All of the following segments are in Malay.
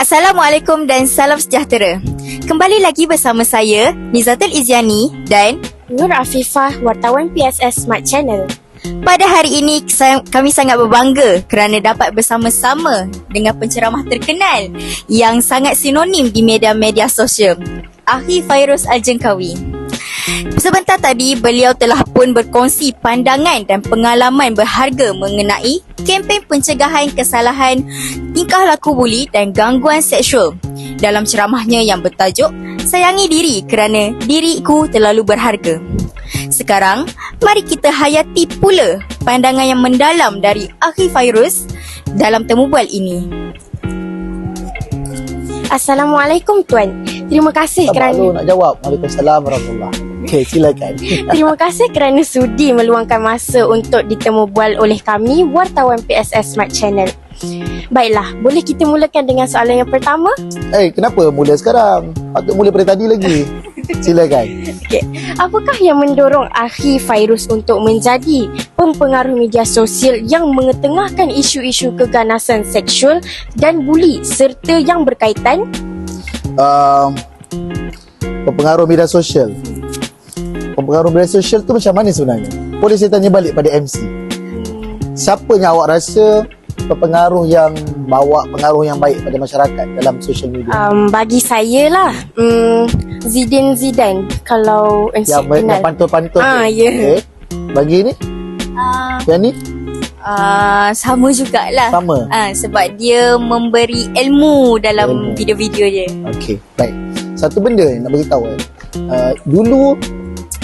Assalamualaikum dan salam sejahtera. Kembali lagi bersama saya, Nizatul Iziani dan Nur Afifah, wartawan PSS Smart Channel. pada hari ini kami sangat berbangga kerana dapat bersama-sama dengan penceramah terkenal yang sangat sinonim di media-media sosial, Akhi Fairuz Al-Jengkawi. Sebentar tadi beliau telah pun berkongsi pandangan dan pengalaman berharga mengenai kempen pencegahan kesalahan tingkah laku buli dan gangguan seksual dalam ceramahnya yang bertajuk Sayangi Diri Kerana Diriku Terlalu Berharga. Sekarang, mari kita hayati pula pandangan yang mendalam dari Akhi Fairuz dalam temu bual ini. Assalamualaikum Tuan. Terima kasih kerana nak jawab. Waalaikumsalam warahmatullahi. Okey, silakan. Terima kasih kerana sudi meluangkan masa untuk ditemu bual oleh kami, wartawan PSS Smart Channel. Baiklah, boleh kita mulakan dengan soalan yang pertama? Kenapa mula sekarang? Patut mula pada tadi lagi. Silakan. Okey. Apakah yang mendorong Akhi Fairuz untuk menjadi pempengaruh media sosial yang mengetengahkan isu-isu keganasan seksual dan buli serta yang berkaitan? Pempengaruh media sosial. Pempengaruh media sosial tu macam mana sebenarnya? Boleh saya tanya balik pada MC. Siapa yang awak rasa pengaruh yang bawa pengaruh yang baik pada masyarakat dalam social media? Bagi saya lah, Zidane kalau MC Yang kenal. pantun-pantun tu. Ya. Okay. Bagi ni? Yang ni? Sama jugalah. Sama? Sebab dia memberi ilmu dalam video-video dia. Okey, baik. Satu benda yang nak beritahu dulu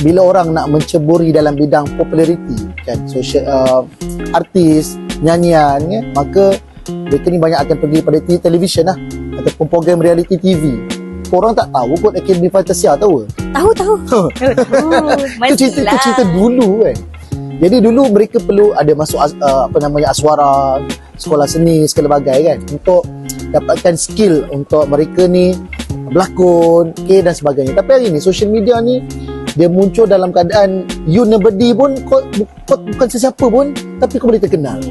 bila orang nak menceburi dalam bidang populariti kan, social artis, nyanyian ya, maka mereka ni banyak akan pergi pada televisyen lah ataupun program reality TV. Orang tak tahu kot Akademi Fantasia tahu ke? Tahu. Itu cerita dulu kan. Jadi dulu mereka perlu ada masuk aswara, sekolah seni, segala bagai kan, untuk dapatkan skill untuk mereka ni berlakon, dan sebagainya. Tapi hari ni social media ni dia muncul dalam keadaan you nobody pun, kau bukan sesiapa pun, tapi kau boleh terkenal.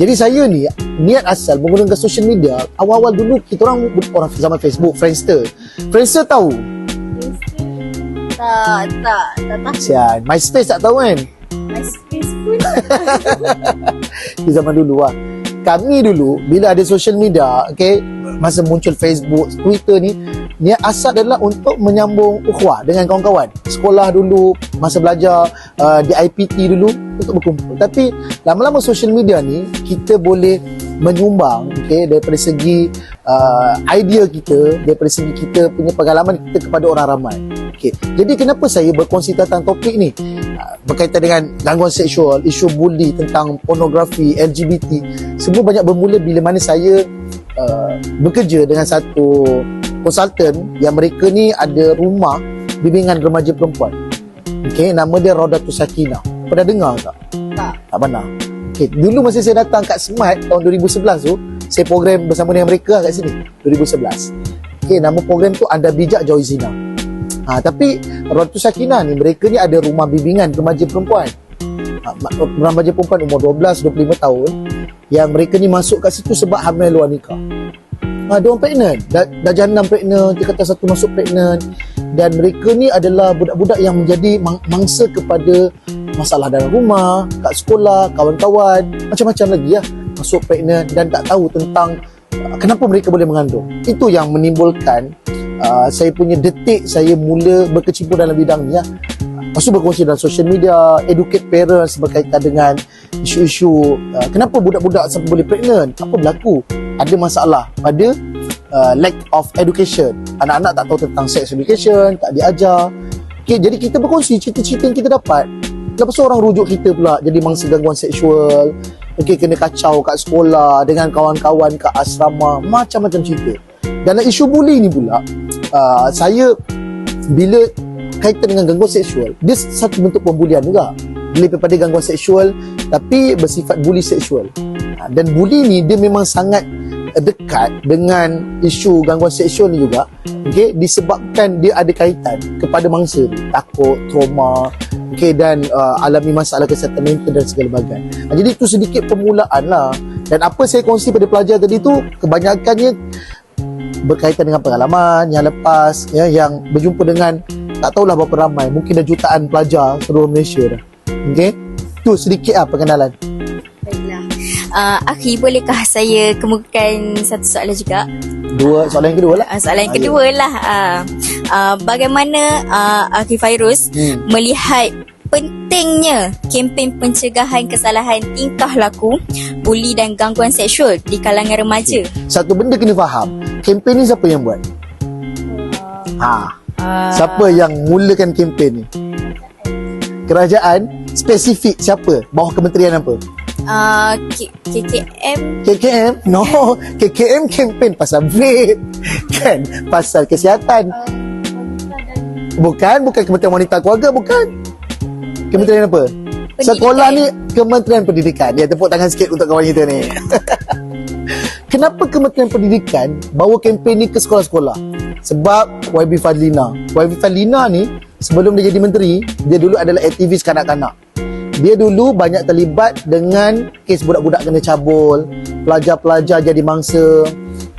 Jadi saya ni niat asal menggunakan social media awal-awal dulu kita orang zaman Facebook, Friendster tahu? Tak tahu. Sian, MySpace tak tahu kan? MySpace pun. Di zaman dulu lah. Kami dulu bila ada social media, masa muncul Facebook, Twitter ni, niat asal adalah untuk menyambung ukhuwah dengan kawan-kawan. Sekolah dulu, masa belajar di IPT dulu untuk berkumpul. Tapi lama-lama social media ni kita boleh menyumbang daripada segi idea kita, daripada segi kita punya pengalaman kita kepada orang ramai. Jadi kenapa saya berkongsi tentang topik ni berkaitan dengan gangguan seksual, isu buli, tentang pornografi, LGBT, semua banyak bermula bila mana saya bekerja dengan satu konsultan yang mereka ni ada rumah bimbingan remaja perempuan. Nama dia Raudatus Sakinah. Pernah dengar tak? Tak pernah. Dulu masa saya datang kat Smart tahun 2011 tu, saya program bersama dengan mereka kat sini 2011. Nama program tu Anda Bijak Jauhi Zina. Tapi Raudatus Sakinah ni, mereka ni ada rumah bimbingan remaja perempuan. Remaja perempuan umur 12-25 tahun yang mereka ni masuk kat situ sebab hamil luar nikah. Dia orang pregnant, dah jana pregnant, dia kata satu masuk pregnant, dan mereka ni adalah budak-budak yang menjadi mangsa kepada masalah dalam rumah, kat sekolah, kawan-kawan, macam-macam lagi lah, masuk pregnant dan tak tahu tentang kenapa mereka boleh mengandung. Itu yang menimbulkan saya punya detik saya mula berkecimpung dalam bidang ni lah. Lepas tu berkongsi dalam social media, educate parents berkaitan dengan isu-isu kenapa budak-budak sampai boleh pregnant, apa berlaku, ada masalah pada lack of education. Anak-anak tak tahu tentang sex education, tak diajar. Jadi kita berkongsi cerita-cerita yang kita dapat. Lepas tu orang rujuk kita pula jadi mangsa gangguan seksual, kena kacau kat sekolah dengan kawan-kawan kat asrama, macam-macam cerita. Dalam isu buli ni pula, saya bila kaitan dengan gangguan seksual, dia satu bentuk pembulian juga. Lebih daripada gangguan seksual tapi bersifat buli seksual. Dan buli ni dia memang sangat dekat dengan isu gangguan seksual ni juga, disebabkan dia ada kaitan kepada mangsa ni, takut, trauma, dan alami masalah kesihatan mental dan segala bagai. Jadi itu sedikit permulaan lah. Dan apa saya kongsi pada pelajar tadi tu, kebanyakannya berkaitan dengan pengalaman yang lepas, ya, yang berjumpa dengan tak tahulah berapa ramai, mungkin dah jutaan pelajar seluruh Malaysia dah. Okey, tu sedikit perkenalan. Baiklah. Akhi, bolehkah saya kemukakan satu soalan juga? Soalan yang kedua lah. Soalan yang kedua lah. Bagaimana Akhi Fairuz melihat pentingnya kempen pencegahan kesalahan tingkah laku, buli dan gangguan seksual di kalangan remaja? Satu benda kena faham, kempen ni siapa yang buat? Siapa yang mulakan kempen ni? Kerajaan? Spesifik siapa? Bawah kementerian apa? KKM. KKM? No, KKM kempen pasal vape, kan? Pasal kesihatan. Bukan Kementerian Wanita Keluarga, bukan. Kementerian apa? Pendidikan. Sekolah ni Kementerian Pendidikan. Ya, tepuk tangan sikit untuk kawan kita ni. Kenapa Kementerian Pendidikan bawa kempen ni ke sekolah-sekolah? Sebab YB Fadlina ni sebelum dia jadi menteri, dia dulu adalah aktivis kanak-kanak. Dia dulu banyak terlibat dengan kes budak-budak kena cabul, pelajar-pelajar jadi mangsa,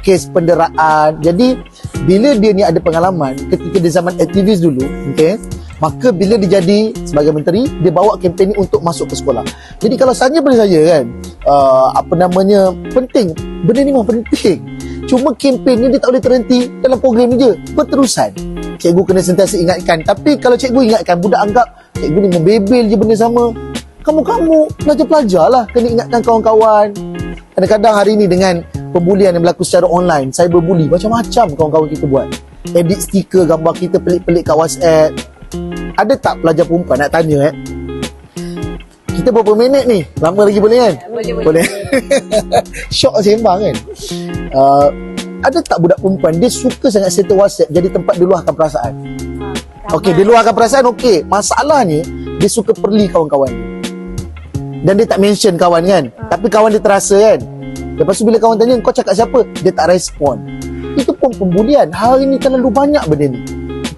kes penderaan. Jadi bila dia ni ada pengalaman ketika di zaman aktivis dulu, okey, maka bila dia jadi sebagai menteri, dia bawa kempen ni untuk masuk ke sekolah. Jadi kalau tanya pada saya kan, penting. Benda ni memang penting. Cuma kempen ni dia tak boleh terhenti dalam program ni je, berterusan. Cikgu kena sentiasa ingatkan. Tapi kalau cikgu ingatkan, budak anggap cikgu ni membebel je benda sama. Kamu pelajar-pelajar lah kena ingatkan kawan-kawan. Kadang-kadang hari ni dengan pembulian yang berlaku secara online, cyberbully, macam-macam kawan-kawan kita buat. Edit stiker gambar kita pelik-pelik kat WhatsApp. Ada tak pelajar perempuan nak tanya kita berapa minit ni? Lama lagi boleh kan? Boleh. Syok sembang kan? Ada tak budak perempuan dia suka sangat serta WhatsApp jadi tempat dia luahkan perasaan? Okey, dia luahkan perasaan, okey. Masalahnya dia suka perli kawan-kawan dia. Dan dia tak mention kawan kan? Tapi kawan dia terasa kan? Lepas tu bila kawan tanya, kau cakap siapa? Dia tak respon. Itu pun pembulian. Hari ni terlalu banyak benda ni.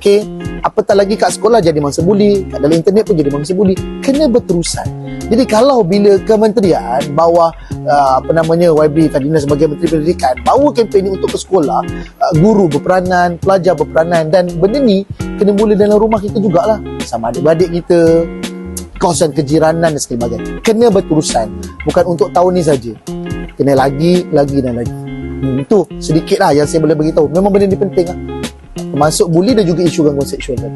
Okey, apatah lagi kat sekolah jadi mangsa buli, kat dalam internet pun jadi mangsa buli. Kena berterusan. Jadi kalau bila kementerian bawah YB Fadlina sebagai Menteri Pendidikan bawa kempen ni untuk ke sekolah, guru berperanan, pelajar berperanan, dan benda ni kena mula dalam rumah kita jugalah, sama adik-beradik kita, kawasan kejiranan dan sebagainya. Kena berterusan, bukan untuk tahun ni saja. Kena lagi dan lagi. Itu sedikit lah yang saya boleh beritahu. Memang benda ni penting lah. Termasuk buli dan juga isu gangguan seksual tadi.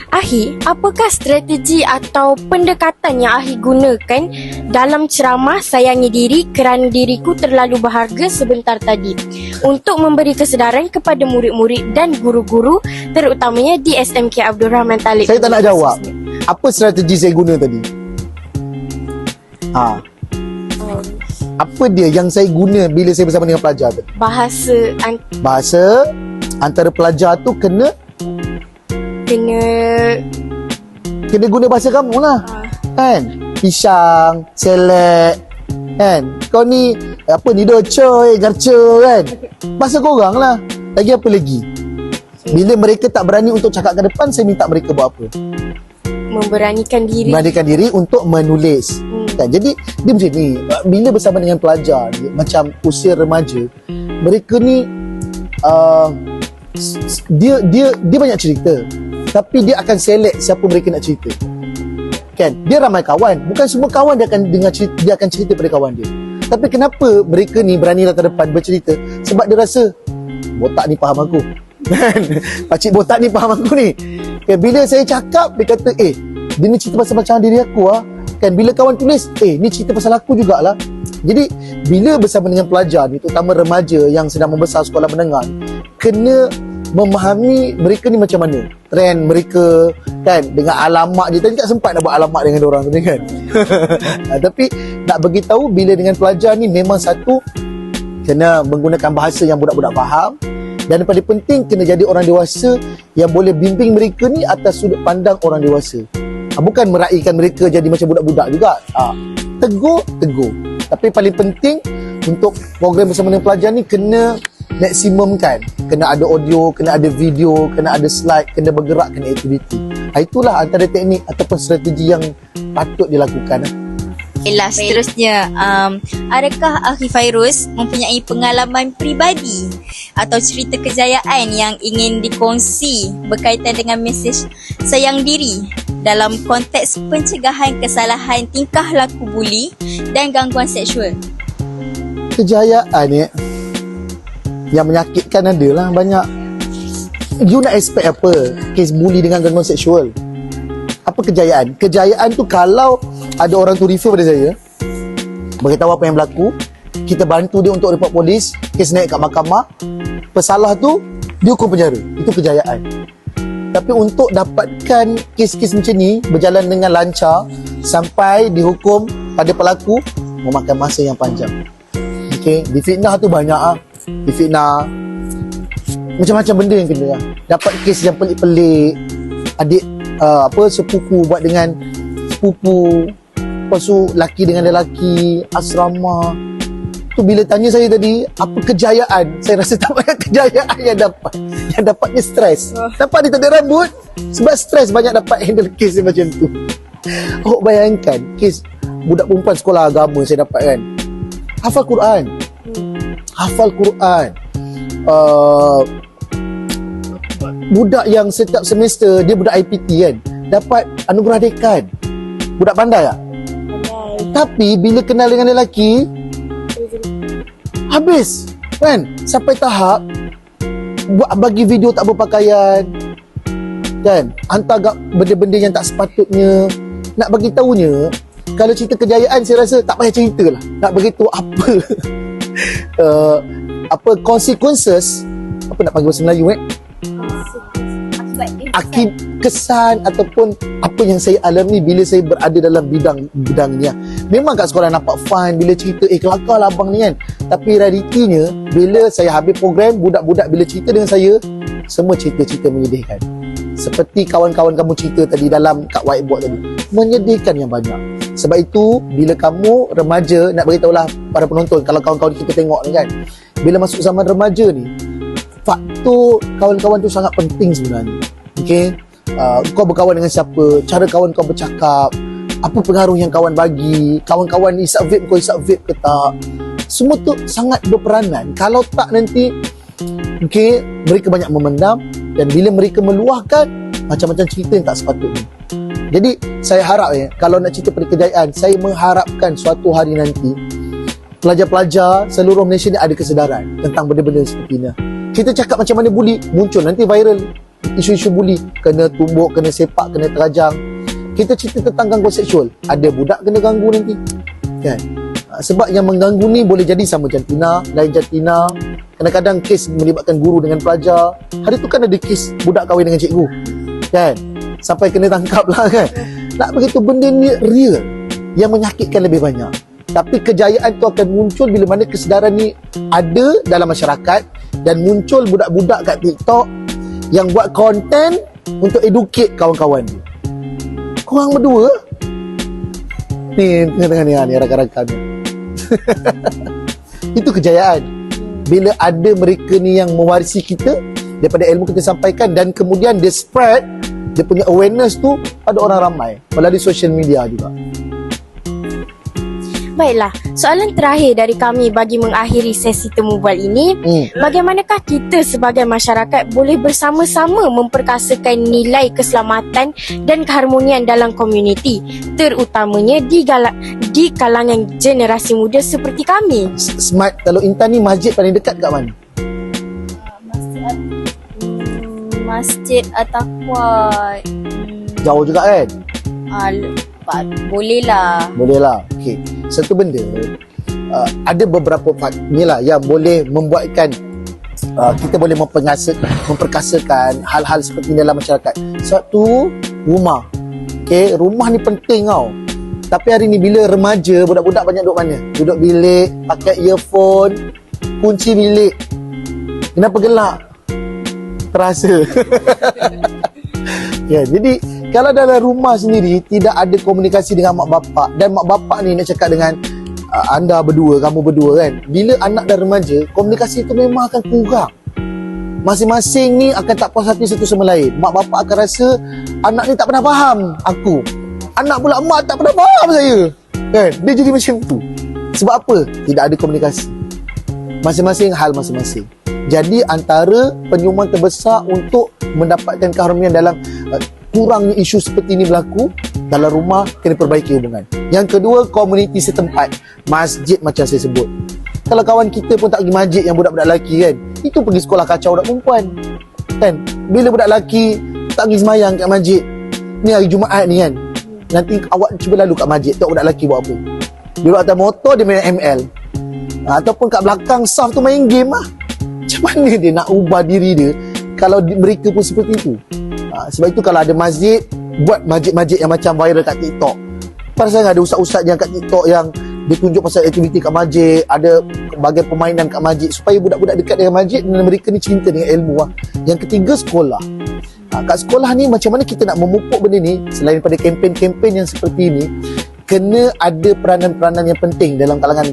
Ahi, apakah strategi atau pendekatan yang Ahi gunakan dalam ceramah Sayangi Diri Kerana Diriku Terlalu Berharga sebentar tadi untuk memberi kesedaran kepada murid-murid dan guru-guru terutamanya di SMK Abdul Rahman Talib? Saya tak nak jawab. Apa strategi saya guna tadi? Apa dia yang saya guna bila saya bersama dengan pelajar tu? Bahasa antara pelajar tu kena guna bahasa kamu lah. Kan? Pisang, selek, kan? Kau ni ni docoy, garco, kan? Bahasa korang lah. Lagi apa lagi? Bila mereka tak berani untuk cakap ke depan, saya minta mereka buat apa? Memberanikan diri untuk menulis. Kan? Jadi dia macam ni. Bila bersama dengan pelajar macam usia remaja, mereka ni dia banyak cerita, tapi dia akan select siapa mereka nak cerita. Kan? Dia ramai kawan, bukan semua kawan dia akan dengar cerita, dia akan cerita pada kawan dia. Tapi kenapa mereka ni berani datang depan bercerita? Sebab dia rasa botak ni faham aku. Kan? Pakcik botak ni faham aku ni. Kan? Bila saya cakap, dia kata dia ni cerita pasal macam diri aku lah. Kan? Bila kawan tulis, ni cerita pasal aku jugalah. Jadi bila bersama dengan pelajar ni, terutama remaja yang sedang membesar sekolah menengah, kena memahami mereka ni macam mana trend mereka, kan? Dengan alamat je. Tadi tak sempat nak buat alamat dengan diorang tadi kan. Tapi nak beritahu bila dengan pelajar ni, memang satu kena menggunakan bahasa yang budak-budak faham, dan yang paling penting kena jadi orang dewasa yang boleh bimbing mereka ni atas sudut pandang orang dewasa. Bukan meraihkan mereka jadi macam budak-budak juga. Tegur. Tapi paling penting untuk program bersama dengan pelajar ni kena maksimumkan. Kena ada audio, kena ada video, kena ada slide, kena bergerak, kena aktiviti. Itulah antara teknik ataupun strategi yang patut dilakukan. Baiklah, seterusnya, adakah Akhi Fairuz mempunyai pengalaman peribadi atau cerita kejayaan yang ingin dikongsi berkaitan dengan mesej sayang diri dalam konteks pencegahan kesalahan tingkah laku buli dan gangguan seksual? Kejayaan ni yang menyakitkan adalah banyak. You nak expect apa? Kes bully dengan gangguan seksual. Apa kejayaan? Kejayaan tu kalau ada orang tu refer pada saya, beritahu apa yang berlaku, kita bantu dia untuk report polis, kes naik kat mahkamah, pesalah tu dihukum penjara. Itu kejayaan. Tapi untuk dapatkan kes-kes macam ni berjalan dengan lancar sampai dihukum pada pelaku, memakan masa yang panjang. Okay, difitnah tu banyak difitnah, macam-macam benda yang kena dapat kes yang pelik-pelik. Adik sepupu buat dengan sepupu, lepas tu laki dengan lelaki, asrama tu. Bila tanya saya tadi apa kejayaan, saya rasa tak banyak kejayaan yang dapat. Yang dapatnya stres. Dapat dia tak ada rambut sebab stres banyak dapat handle kes yang macam tu. Awak bayangkan kes budak perempuan sekolah agama saya dapat kan, hafal Quran, budak yang setiap semester dia budak IPT kan, dapat anugerah dekan. Budak pandai tak? Tapi bila kenal dengan lelaki, habis kan, sampai tahap bagi video tak berpakaian kan, hantar benda-benda yang tak sepatutnya. Nak bagi tahunya, kalau cerita kejayaan saya rasa tak payah cerita lah. Nak beritahu apa consequences, apa nak panggil bahasa Melayu kesan ataupun apa yang saya alami bila saya berada dalam bidang ni. Memang kat sekolah nampak fun bila cerita kelakar lah abang ni kan, tapi realitinya bila saya habis program, budak-budak bila cerita dengan saya, semua cerita-cerita menyedihkan. Seperti kawan-kawan kamu cerita tadi dalam kat whiteboard tadi, menyedihkan yang banyak. Sebab itu bila kamu remaja, nak beritahulah para penonton, kalau kawan-kawan kita tengok ni kan, bila masuk zaman remaja ni, faktor kawan-kawan tu sangat penting sebenarnya. Okay, kau berkawan dengan siapa, cara kawan kau bercakap, apa pengaruh yang kawan bagi, kawan-kawan isap vape kau isap vape ke tak, semua tu sangat berperanan. Kalau tak nanti mereka banyak memendam, dan bila mereka meluahkan macam-macam cerita yang tak sepatutnya. Jadi saya harap kalau nak cerita perkejayaan, saya mengharapkan suatu hari nanti pelajar-pelajar seluruh Malaysia ni ada kesedaran tentang benda-benda seperti ini. Kita cakap macam mana bully, muncul nanti viral isu-isu bully, kena tumbuk, kena sepak, kena terajang. Kita cerita tentang gangguan seksual, ada budak kena ganggu nanti kan. Sebab yang mengganggu ni boleh jadi sama jantina, lain jantina. Kadang-kadang kes melibatkan guru dengan pelajar. Hari tu kan ada kes budak kahwin dengan cikgu kan, sampai kena tangkap lah kan. Tak begitu, benda ni real yang menyakitkan lebih banyak. Tapi kejayaan tu akan muncul bila mana kesedaran ni ada dalam masyarakat, dan muncul budak-budak kat TikTok yang buat konten untuk educate kawan-kawan ni. Korang berdua ni tengah-tengah ni rakan-rakan ni. Itu kejayaan. Bila ada mereka ni yang mewarisi kita daripada ilmu kita sampaikan, dan kemudian dia spread, dia punya awareness tu pada orang ramai melalui social media juga. Baiklah, soalan terakhir dari kami bagi mengakhiri sesi temu bual ini, bagaimanakah kita sebagai masyarakat boleh bersama-sama memperkasakan nilai keselamatan dan keharmonian dalam komuniti, terutamanya di kalangan generasi muda seperti kami? Smart, kalau Intan ni masjid paling dekat kat mana? Masjid At-Taqwa. Jauh juga kan? Boleh lah. Okey. Satu benda, ada beberapa ni lah yang boleh membuatkan kita boleh memperkasakan hal-hal seperti ini dalam masyarakat. Satu, rumah. Okey, rumah ni penting tau. Tapi hari ni bila remaja, budak-budak banyak duduk mana? Duduk bilik, pakai earphone, kunci bilik. Kenapa gelap? Terasa. Ya, jadi kalau dalam rumah sendiri tidak ada komunikasi dengan mak bapak, dan mak bapak ni nak cakap dengan anda berdua, kamu berdua kan, bila anak dan remaja, komunikasi itu memang akan kurang. Masing-masing ni akan tak puas hati satu sama lain. Mak bapak akan rasa anak ni tak pernah faham aku, anak pula mak tak pernah faham saya. Kan? Dia jadi macam tu. Sebab apa? Tidak ada komunikasi. Masing-masing hal masing-masing. Jadi antara penyumbang terbesar untuk mendapatkan keharmonian dalam kurangnya isu seperti ini berlaku dalam rumah, kena perbaiki hubungan. Yang kedua, komuniti setempat. Masjid macam saya sebut. Kalau kawan kita pun tak pergi masjid yang budak-budak lelaki kan, itu pergi sekolah kacau budak perempuan. Kan? Bila budak lelaki tak pergi semayang kat masjid, ni hari Jumaat ni kan, nanti awak cuba lalu kat masjid, tengok budak lelaki buat apa. Dia atas motor, dia main ML. Ataupun kat belakang saf tu main game lah. Macam mana dia nak ubah diri dia kalau mereka pun seperti itu? Sebab itu kalau ada masjid, buat masjid-masjid yang macam viral kat TikTok. Pasal ada ustaz-ustaz yang kat TikTok yang dia tunjuk pasal aktiviti kat masjid, ada bahagian permainan kat masjid, supaya budak-budak dekat dengan masjid dan mereka ni cinta dengan ilmu lah. Yang ketiga, sekolah. Kat sekolah ni macam mana kita nak memupuk benda ni, selain daripada kempen-kempen yang seperti ini, kena ada peranan-peranan yang penting dalam kalangan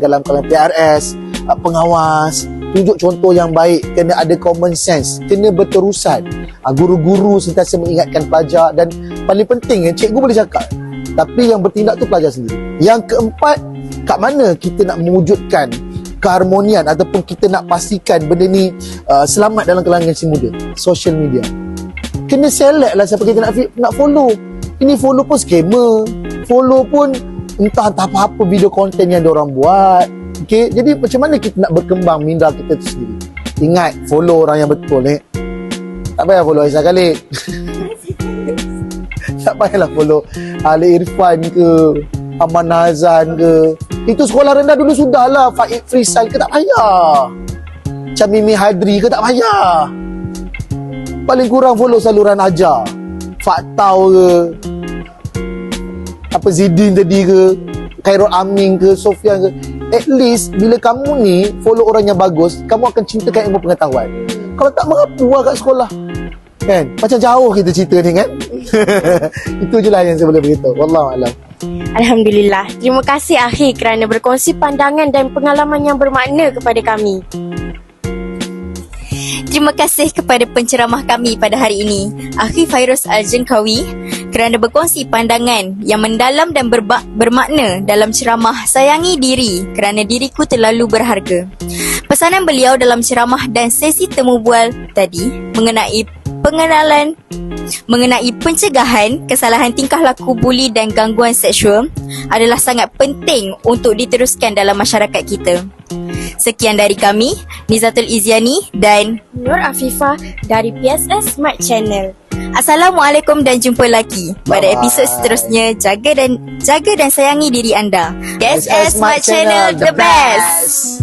PRS, pengawas, tunjuk contoh yang baik, kena ada common sense, kena berterusan. Guru-guru sentiasa mengingatkan pelajar, dan paling penting cikgu boleh cakap, tapi yang bertindak tu pelajar sendiri. Yang keempat, kat mana kita nak mewujudkan keharmonian ataupun kita nak pastikan benda ni selamat dalam kalangan si muda? Social media. Kena select lah siapa kita nak follow. Ini follow pun scammer, follow pun entah apa-apa video konten yang diorang buat. Okay? Jadi macam mana kita nak berkembang minda kita tu sendiri? Ingat, follow orang yang betul. Tak payah follow Aisyah Khalid. Tak payahlah follow Ali Irfan ke, Aman Hazan ke. Itu sekolah rendah dulu sudahlah. Faid Frisal ke, tak payah. Macam Mimi Hadri ke, tak payah. Paling kurang follow saluran ajar, Faktau ke, apa Zidin tadi ke, Khairul Amin ke, Sofian ke. At least bila kamu ni follow orang yang bagus, kamu akan cintakan ilmu pengetahuan. Kalau tak, mengapa lah kat sekolah? Kan? Macam jauh kita cerita ni kan. Itu je lah yang saya boleh beritahu. Wallahualam. Alhamdulillah. Terima kasih Akhi kerana berkongsi pandangan dan pengalaman yang bermakna kepada kami. Terima kasih kepada penceramah kami pada hari ini, Akhi Fairuz Al-Jengkawi, kerana berkongsi pandangan yang mendalam dan bermakna dalam ceramah Sayangi Diri kerana diriku terlalu berharga. Pesanan beliau dalam ceramah dan sesi temu bual tadi mengenai pencegahan kesalahan tingkah laku buli dan gangguan seksual adalah sangat penting untuk diteruskan dalam masyarakat kita. Sekian dari kami, Nizatul Iziani dan Nur Afifah dari PSS Smart Channel. Assalamualaikum dan jumpa lagi pada episod seterusnya. Jaga dan sayangi diri anda. PSS Smart Channel, the best.